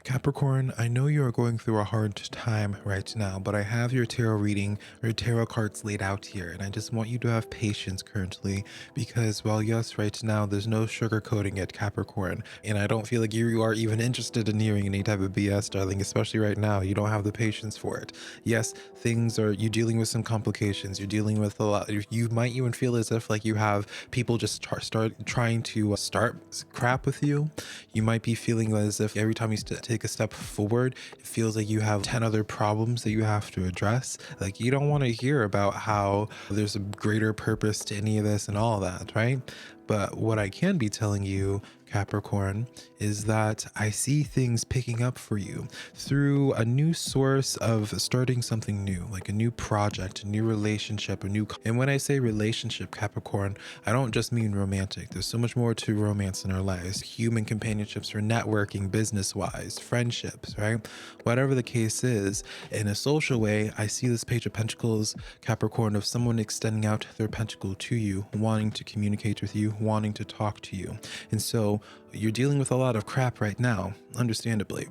Capricorn, I know you are going through a hard time right now, but I have your tarot reading, your tarot cards laid out here, and I just want you to have patience currently because, well, yes, right now there's no sugarcoating it, Capricorn, and I don't feel like you are even interested in hearing any type of BS, darling, especially right now. You don't have the patience for it. Yes, you're dealing with some complications, you're dealing with a lot. You might even feel as if like you have people just start trying to start crap with you. You might be feeling as if every time you take a step forward, it feels like you have 10 other problems that you have to address. Like you don't want to hear about how there's a greater purpose to any of this and all that, right? But what I can be telling you, Capricorn, is that I see things picking up for you through a new source of starting something new, like a new project, a new relationship, and when I say relationship, Capricorn, I don't just mean romantic. There's so much more to romance in our lives. Human companionships for networking, business-wise, friendships, right? Whatever the case is, in a social way, I see this Page of Pentacles, Capricorn, of someone extending out their pentacle to you, wanting to communicate with you, wanting to talk to you. And so you're dealing with a lot of crap right now, understandably,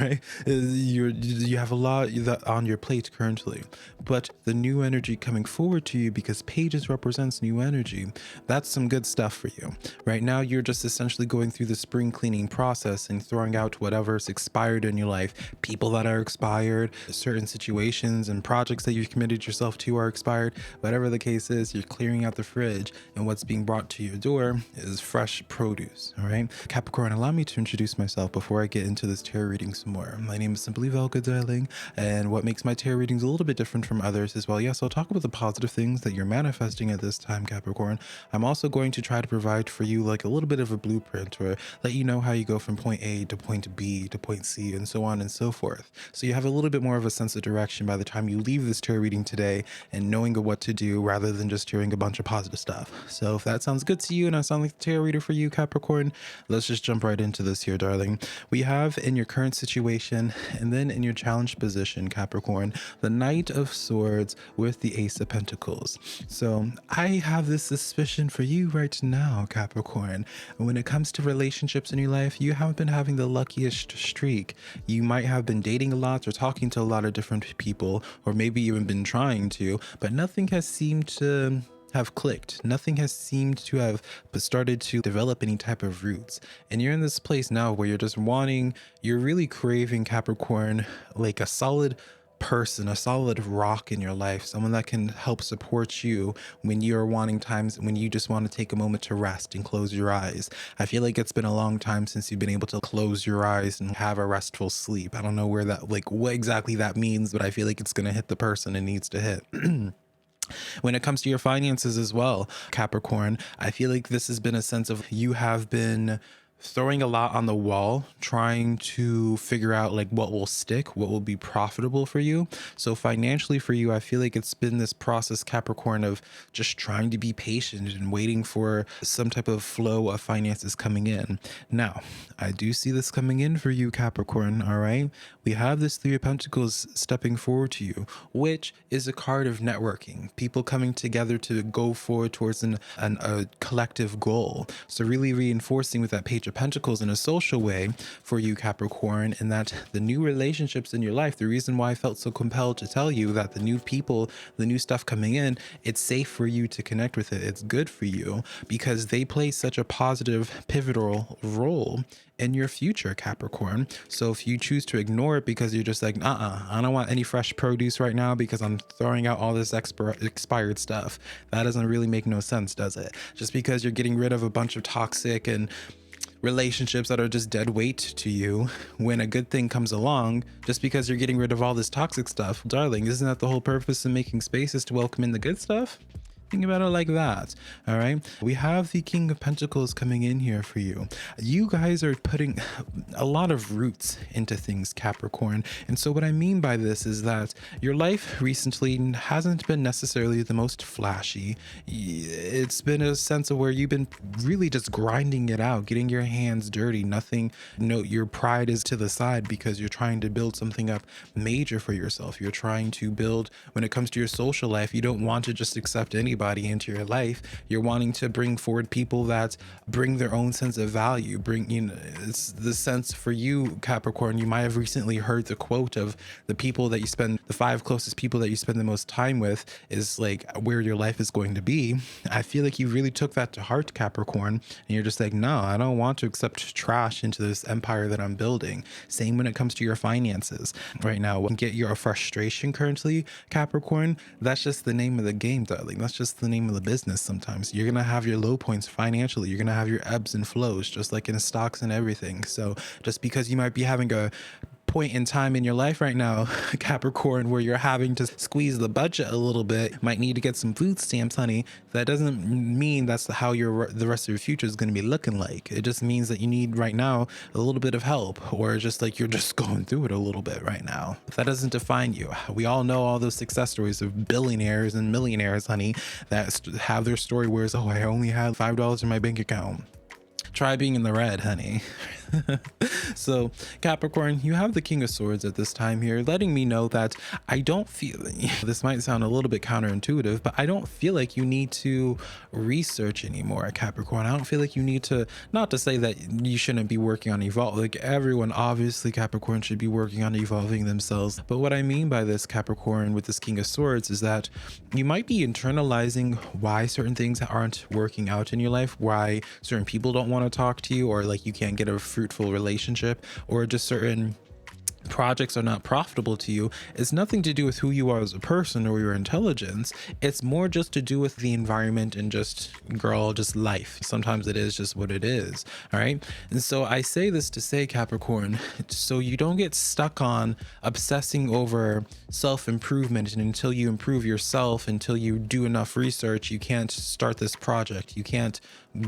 right? You have a lot on your plate currently, but the new energy coming forward to you, because pages represents new energy, that's some good stuff for you. Right now, you're just essentially going through the spring cleaning process and throwing out whatever's expired in your life. People that are expired, certain situations and projects that you've committed yourself to are expired. Whatever the case is, you're clearing out the fridge, and what's being brought to your door is fresh produce. All right, Capricorn, allow me to introduce myself before I get into this tarot reading some more. My name is SimplyVelca, darling, and what makes my tarot readings a little bit different from others is, well, yes, I'll talk about the positive things that you're manifesting at this time, Capricorn. I'm also going to try to provide for you like a little bit of a blueprint, or let you know how you go from point A to point B to point C, and so on and so forth. So you have a little bit more of a sense of direction by the time you leave this tarot reading today, and knowing what to do rather than just hearing a bunch of positive stuff. So if that sounds good to you and I sound like the tarot reader for you, Capricorn, let's just jump right into this here, darling. We have in your current situation, and then in your challenged position, Capricorn, the Knight of Swords with the Ace of Pentacles. So I have this suspicion for you right now, Capricorn. When it comes to relationships in your life, you haven't been having the luckiest streak. You might have been dating a lot or talking to a lot of different people, or maybe even been trying to, but nothing has seemed to have clicked. Nothing has seemed to have started to develop any type of roots. And you're in this place now where you're really craving, Capricorn, like a solid person, a solid rock in your life, someone that can help support you when you're wanting times when you just want to take a moment to rest and close your eyes. I feel like it's been a long time since you've been able to close your eyes and have a restful sleep. I don't know what exactly that means, but I feel like it's going to hit the person it needs to hit. When it comes to your finances as well, Capricorn, I feel like this has been a sense of you have been throwing a lot on the wall, trying to figure out like what will stick, what will be profitable for you. So financially for you, I feel like it's been this process, Capricorn, of just trying to be patient and waiting for some type of flow of finances coming in. Now, I do see this coming in for you, Capricorn, all right? We have this Three of Pentacles stepping forward to you, which is a card of networking, people coming together to go forward towards a collective goal. So really reinforcing with that Page of Pentacles in a social way for you, Capricorn, and that the new relationships in your life, the reason why I felt so compelled to tell you that the new people, the new stuff coming in, it's safe for you to connect with it. It's good for you because they play such a positive, pivotal role in your future, Capricorn. So if you choose to ignore it because you're just like, I don't want any fresh produce right now because I'm throwing out all this expired stuff, that doesn't really make no sense, does it? Just because you're getting rid of a bunch of toxic and relationships that are just dead weight to you, when a good thing comes along, just because you're getting rid of all this toxic stuff, darling, isn't that the whole purpose of making spaces to welcome in the good stuff? Think about it like that. All right, we have the King of Pentacles coming in here for you. You guys are putting a lot of roots into things, Capricorn. And so what I mean by this is that your life recently hasn't been necessarily the most flashy. It's been a sense of where you've been really just grinding it out, getting your hands dirty. Your pride is to the side because you're trying to build something up major for yourself. You're trying to build, when it comes to your social life, you don't want to just accept anybody anybody into your life. You're wanting to bring forward people that bring their own sense of value, bring, you know, it's the sense for you, Capricorn. You might have recently heard the quote of the people that you spend, the 5 closest people that you spend the most time with is like where your life is going to be. I feel like you really took that to heart, Capricorn, and you're just like, no, I don't want to accept trash into this empire that I'm building. Same when it comes to your finances right now. Get your frustration currently, Capricorn. That's just the name of the game, darling. That's just the name of the business. Sometimes you're gonna have your low points financially. You're gonna have your ebbs and flows, just like in stocks and everything. So just because you might be having a point in time in your life right now, Capricorn, where you're having to squeeze the budget a little bit, might need to get some food stamps, honey, that doesn't mean that's how the rest of your future is going to be looking like. It just means that you need right now a little bit of help, or just like you're just going through it a little bit right now. That doesn't define you. We all know all those success stories of billionaires and millionaires, honey, that have their story where it's, oh, I only had $5 in my bank account. Try being in the red, honey. So Capricorn, you have the King of Swords at this time here, letting me know that I don't feel, this might sound a little bit counterintuitive, but I don't feel like you need to research anymore, Capricorn. I don't feel like you need to, not to say that you shouldn't be working on evolve, like everyone obviously, Capricorn, should be working on evolving themselves. But what I mean by this, Capricorn, with this King of Swords, is that you might be internalizing why certain things aren't working out in your life, why certain people don't want to talk to you, or like you can't get a fruitful relationship, or just certain projects are not profitable to you. It's nothing to do with who you are as a person or your intelligence. It's more just to do with the environment and just, girl, just life. Sometimes it is just what it is. All right. And so I say this to say, Capricorn, so you don't get stuck on obsessing over self-improvement, and until you improve yourself, until you do enough research, you can't start this project, you can't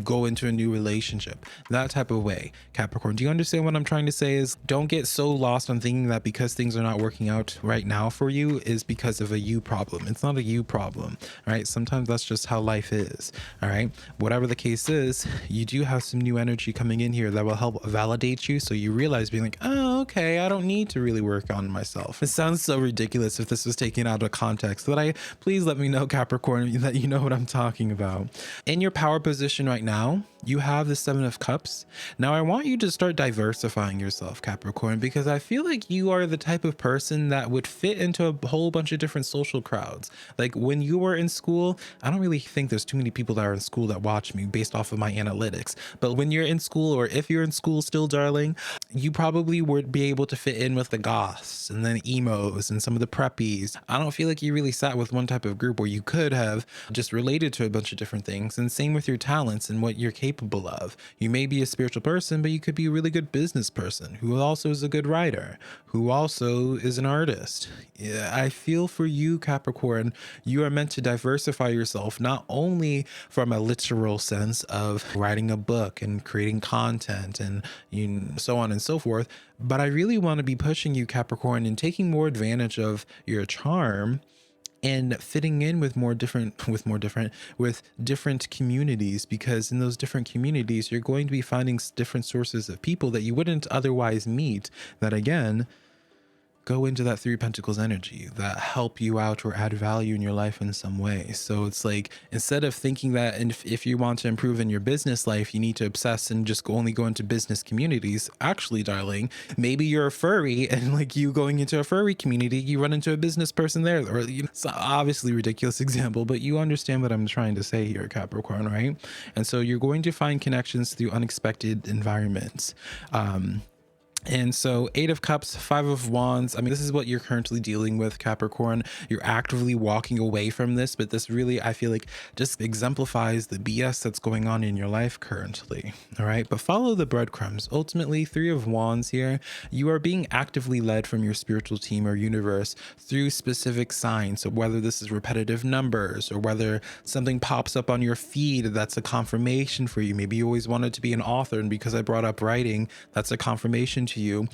go into a new relationship, that type of way. Capricorn, do you understand what I'm trying to say? Is don't get so lost on thinking that because things are not working out right now for you is because of a you problem. It's not a you problem. All right. Sometimes that's just how life is. All right. Whatever the case is, you do have some new energy coming in here that will help validate you, so you realize, being like, oh, okay, I don't need to really work on myself. It sounds so ridiculous if this was taken out of context, but please let me know, Capricorn, that you know what I'm talking about. In your power position right now, you have the 7 of Cups. Now I want you to start diversifying yourself, Capricorn, because I feel like you are the type of person that would fit into a whole bunch of different social crowds. Like when you were in school, I don't really think there's too many people that are in school that watch me based off of my analytics, but when you're in school, or if you're in school still, darling, you probably would be able to fit in with the goths and then emos and some of the preppies. I don't feel like you really sat with one type of group where you could have just related to a bunch of different things. And same with your talents and what you're capable of. You may be a spiritual person, but you could be a really good business person who also is a good writer, who also is an artist. Yeah, I feel for you, Capricorn, you are meant to diversify yourself, not only from a literal sense of writing a book and creating content and so on and so forth, but I really want to be pushing you, Capricorn, and taking more advantage of your charm and fitting in with different communities, because in those different communities, you're going to be finding different sources of people that you wouldn't otherwise meet, that again, go into that 3 of Pentacles energy, that help you out or add value in your life in some way. So it's like, instead of thinking that if you want to improve in your business life, you need to obsess and just only go into business communities. Actually, darling, maybe you're a furry, and like you going into a furry community, you run into a business person there, or it's obviously a ridiculous example, but you understand what I'm trying to say here, Capricorn, right? And so you're going to find connections through unexpected environments. And so 8 of Cups, 5 of Wands. I mean, this is what you're currently dealing with, Capricorn. You're actively walking away from this, but this really, I feel like, just exemplifies the BS that's going on in your life currently. All right. But follow the breadcrumbs. Ultimately, 3 of Wands here, you are being actively led from your spiritual team or universe through specific signs. So whether this is repetitive numbers, or whether something pops up on your feed, that's a confirmation for you. Maybe you always wanted to be an author, and because I brought up writing, that's a confirmation to you.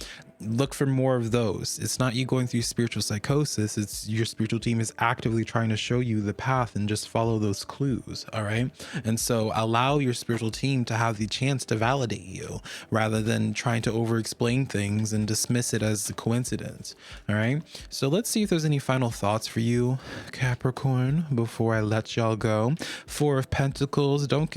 look for more of those. It's not you going through spiritual psychosis. It's your spiritual team is actively trying to show you the path, and just follow those clues. All right. And so allow your spiritual team to have the chance to validate you, rather than trying to over explain things and dismiss it as a coincidence. All right. So let's see if there's any final thoughts for you, Capricorn, before I let y'all go. Four of Pentacles. Don't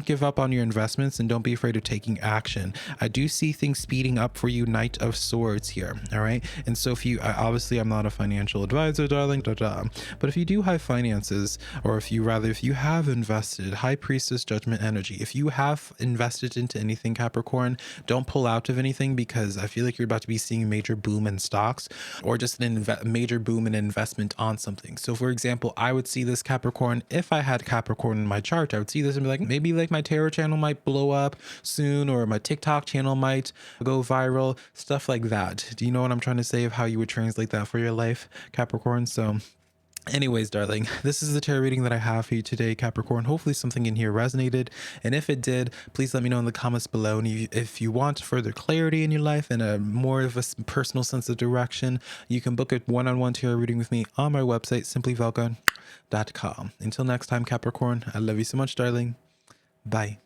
give up on your investments, and don't be afraid of taking action. I do see things speeding up for you. Knight of Swords here. All right. And so if you, obviously I'm not a financial advisor, darling, but if you do have finances, or if you have invested, High Priestess, Judgment energy, if you have invested into anything, Capricorn, don't pull out of anything, because I feel like you're about to be seeing a major boom in stocks, or just a major boom in investment on something. So for example, I would see this, Capricorn, if I had Capricorn in my chart, I would see this and be like, maybe like my tarot channel might blow up soon, or my TikTok channel might go viral, stuff like that. Do you know what I'm trying to say, of how you would translate that for your life, Capricorn? So anyways, darling, this is the tarot reading that I have for you today, Capricorn. Hopefully something in here resonated, and if it did, please let me know in the comments below. And if you want further clarity in your life and a more of a personal sense of direction, you can book a one-on-one tarot reading with me on my website, SimplyVelca.com. Until next time, Capricorn, I love you so much, darling. Bye.